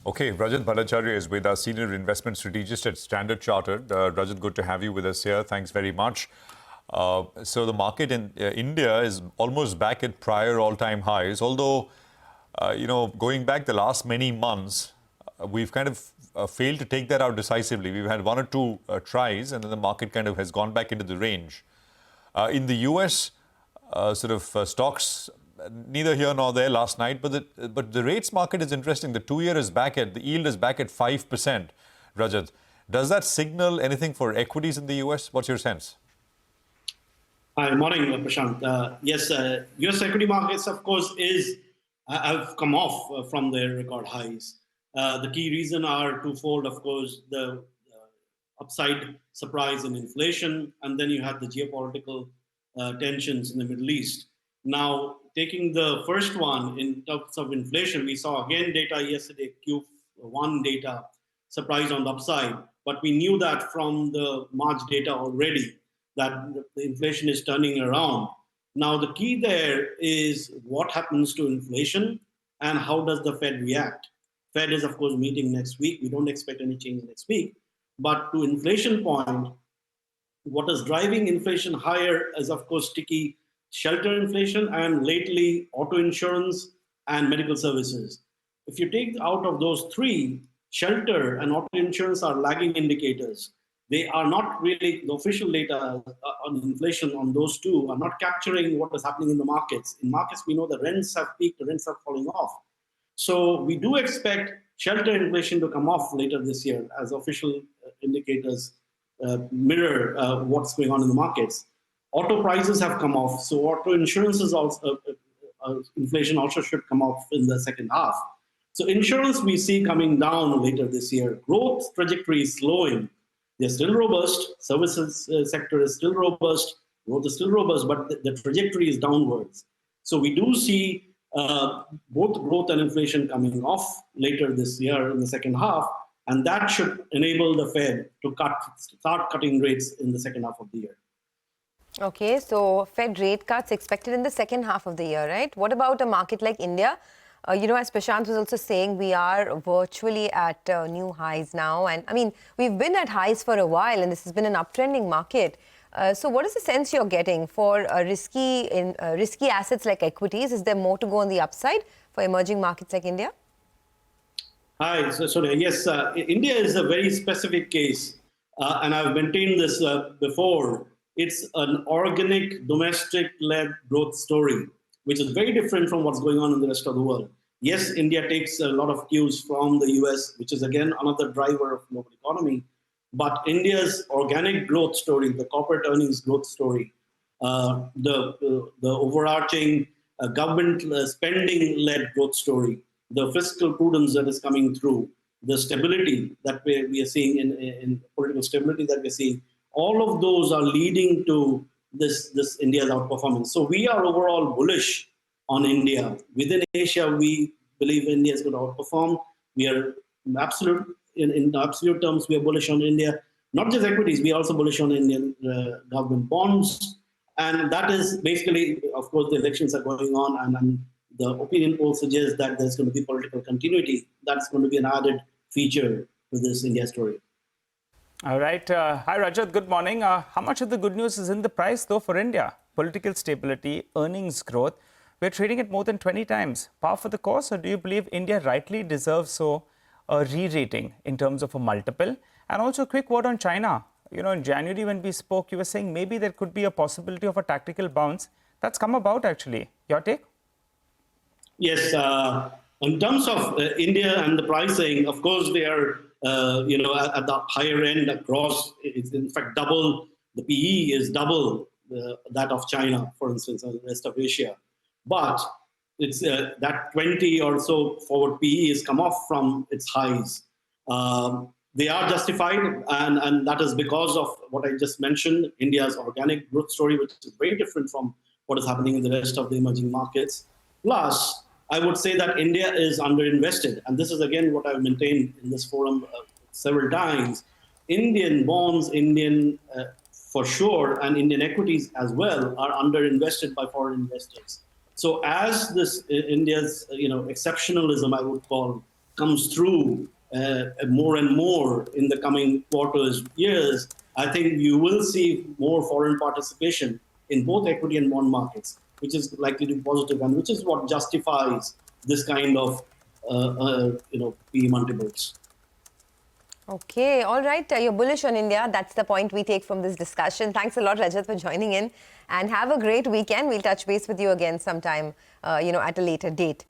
Okay, Rajat Bhattacharya is with us, Senior Investment Strategist at Standard Chartered. Rajat, good to have you with us here. Thanks very much. So the market in India is almost back at prior all-time highs, although, going back the last many months, we've kind of failed to take that out decisively. We've had one or two tries, and then the market kind of has gone back into the range. In the US, stocks, neither here nor there last night, but the rates market is interesting. The 2-year is back at, the yield is back at 5%, Rajat. Does that signal anything for equities in the US? What's your sense? Hi, morning, Prashant. Yes, US equity markets, of course, have come off from their record highs. The key reason are twofold, of course, the upside surprise in inflation, and then you have the geopolitical tensions in the Middle East. Now, taking the first one in terms of inflation, we saw again data yesterday, Q1 data, surprise on the upside, but we knew that from the March data already that the inflation is turning around. Now, the key there is what happens to inflation and how does the Fed react? Fed is, of course, meeting next week. We don't expect any change next week. But to inflation point, what is driving inflation higher is, of course, sticky shelter inflation and lately auto insurance and medical services. If you take out of those three, shelter and auto insurance are lagging indicators. They are not really, the official data on inflation on those two are not capturing what is happening in the markets. In markets, we know the rents have peaked, the rents are falling off. So we do expect shelter inflation to come off later this year as official indicators mirror what's going on in the markets. Auto prices have come off, so auto insurance is also, inflation also should come off in the second half. So insurance we see coming down later this year. Growth trajectory is slowing. They're still robust. Services sector is still robust. Growth is still robust, but the trajectory is downwards. So we do see both growth and inflation coming off later this year in the second half, and that should enable the Fed to start cutting rates in the second half of the year. Okay, so Fed rate cuts expected in the second half of the year, right? What about a market like India? As Prashant was also saying, we are virtually at new highs now. And I mean, we've been at highs for a while, and this has been an uptrending market. So what is the sense you're getting for risky assets like equities? Is there more to go on the upside for emerging markets like India? Hi, Sonia. Yes, India is a very specific case, and I've maintained this before. It's an organic, domestic-led growth story, which is very different from what's going on in the rest of the world. Yes, India takes a lot of cues from the US, which is again another driver of global economy. But India's organic growth story, the corporate earnings growth story, the overarching government spending-led growth story, the fiscal prudence that is coming through, the stability that we are seeing in political stability that we're seeing, all of those are leading to this India's outperformance. So we are overall bullish on India. Within Asia, we believe India is going to outperform. We are in absolute terms, we are bullish on India. Not just equities, we are also bullish on Indian government bonds. And that is basically, of course, the elections are going on, and the opinion poll suggests that there's going to be political continuity. That's going to be an added feature to this India story. All right. Hi, Rajat. Good morning. How much of the good news is in the price, though, for India? Political stability, earnings growth. We're trading at more than 20 times. Par for the course, or do you believe India rightly deserves a re-rating in terms of a multiple? And also a quick word on China. In January when we spoke, you were saying maybe there could be a possibility of a tactical bounce. That's come about, actually. Your take? Yes. In terms of India and the pricing, of course, they are at the higher end across. It's in fact double. The PE is double that of China, for instance, and the rest of Asia. But it's that 20 or so forward PE has come off from its highs. They are justified, and that is because of what I just mentioned, India's organic growth story, which is very different from what is happening in the rest of the emerging markets. Plus, I would say that India is underinvested. And this is, again, what I've maintained in this forum several times. Indian bonds, for sure, and Indian equities as well are underinvested by foreign investors. So as this India's exceptionalism, I would call, comes through more and more in the coming quarters, years, I think you will see more foreign participation in both equity and bond markets, which is likely to be positive, and which is what justifies this kind of PE multiples. Okay, all right. You're bullish on India. That's the point we take from this discussion. Thanks a lot, Rajat, for joining in. And have a great weekend. We'll touch base with you again sometime, at a later date.